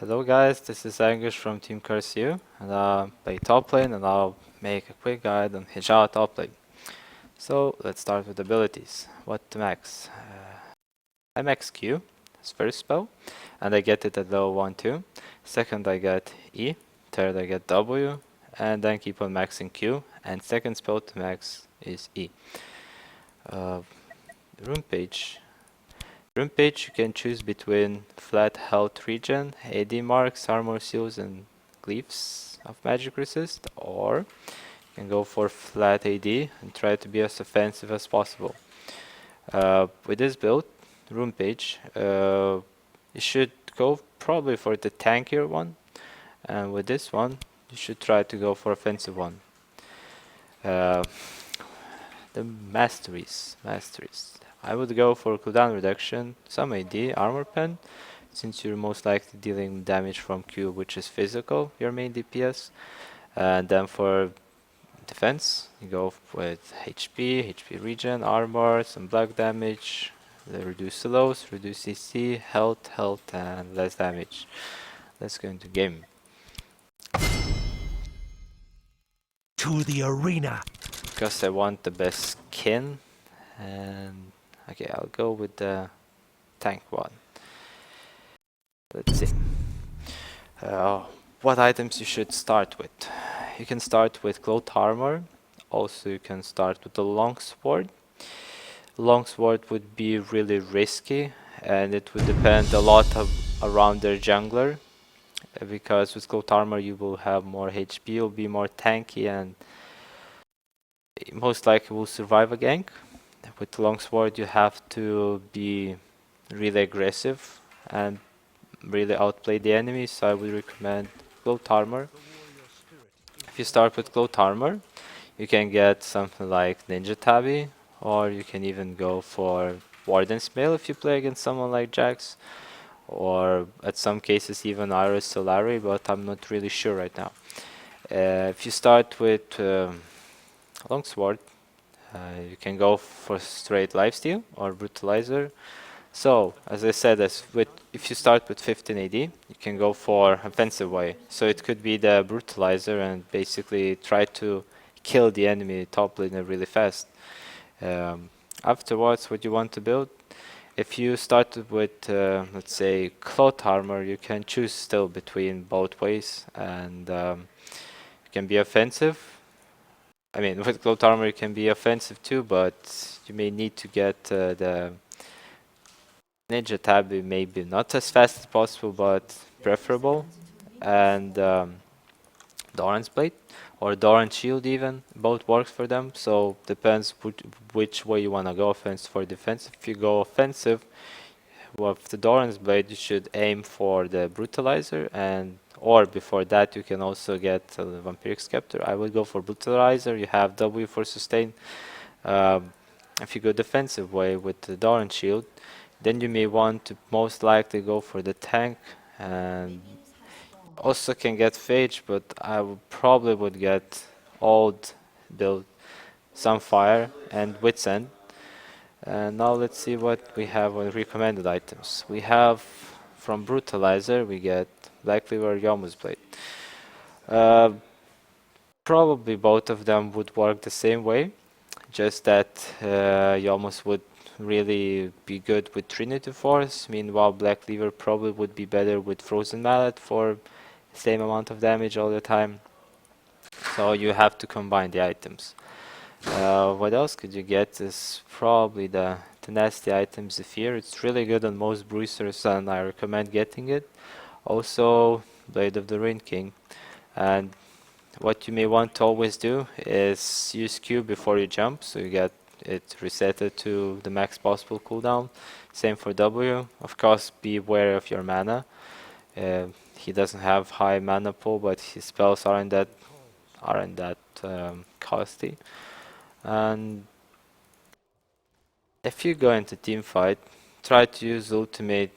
Hello guys, this is Angush from Team Cursiu, and I'll play top lane and I'll make a quick guide on Zhao top lane. So let's start with abilities. What to max? I max Q, as first spell, and I get it at level 1 too. Second I get E, third I get W, and then keep on maxing Q, and second spell to max is E. Uh, Rune page. Rune page you can choose between flat health regen, AD marks, armor seals, and glyphs of magic resist, or you can go for flat AD and try to be as offensive as possible. With this build, Rune page, you should go probably for the tankier one, and with this one, you should try to go for offensive one. The masteries. I would go for cooldown reduction, some AD, armor pen, since you're most likely dealing damage from Q, which is physical, your main DPS. And then for defense, you go with HP regen, armor, some black damage, reduce slows, reduce CC, health, and less damage. Let's go into game. To the arena. Because I want the best skin, and okay, I'll go with the tank one. Let's see. What items you should start with? You can start with cloth armor. Also, you can start with the longsword. Longsword would be really risky, and it would depend a lot around their jungler. Because with cloth armor you will have more HP, you'll be more tanky, and most likely will survive a gank. With longsword you have to be really aggressive and really outplay the enemy, so I would recommend cloth armor. If you start with cloth armor, you can get something like Ninja Tabi, or you can even go for Warden's Mail if you play against someone like Jax, or at some cases even Iris Solari, but I'm not really sure right now. If you start with Longsword, you can go for straight lifesteal or brutalizer. So, as I said, if you start with 15 AD, you can go for offensive way. So it could be the brutalizer and basically try to kill the enemy top laner really fast. Afterwards, what you want to build, if you started with, let's say, cloth armor, you can choose still between both ways, and you can be offensive. I mean, with cloth armor you can be offensive too, but you may need to get the Ninja Tab, maybe not as fast as possible, but preferable. And Doran's Blade or Doran Shield even, both works for them. So depends which way you want to go, offensive or defensive. If you go offensive with the Doran's Blade, you should aim for the Brutalizer, and or before that you can also get the Vampiric Scepter. I would go for Brutalizer. You have W for sustain. If you go defensive way with the Doran Shield, then you may want to most likely go for the tank, and also can get Phage, but I probably would get old build, some fire, and Wit's End. And now let's see what we have on recommended items. We have from Brutalizer, we get Black Cleaver, Yomu's Blade. Probably both of them would work the same way, just that Yomus would really be good with Trinity Force, meanwhile Black Cleaver probably would be better with Frozen Mallet for the same amount of damage all the time. So you have to combine the items. What else could you get is probably the nasty item Zephyr. It's really good on most bruisers and I recommend getting it. Also Blade of the Rain King. And what you may want to always do is use Q before you jump, so you get it resetted to the max possible cooldown. Same for W. Of course, be aware of your mana. He doesn't have high mana pool, but his spells aren't that costly. And if you go into team fight, try to use ultimate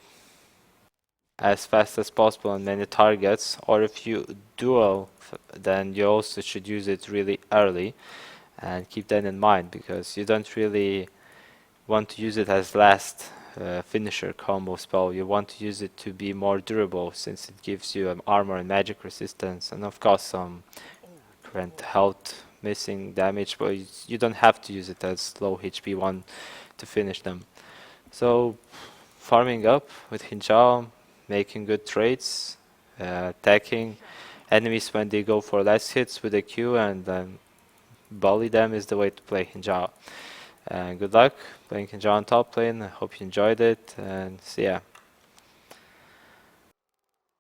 as fast as possible on many targets, or if you duel, then you also should use it really early, and keep that in mind because you don't really want to use it as last finisher combo spell. You want to use it to be more durable since it gives you armor and magic resistance, and of course some current health missing damage, but you don't have to use it as low HP one to finish them. So farming up with Hinjao, making good trades, attacking enemies when they go for less hits with a Q, and then bully them is the way to play Hinjao. And good luck playing Hinjao on top lane. I hope you enjoyed it, and see ya.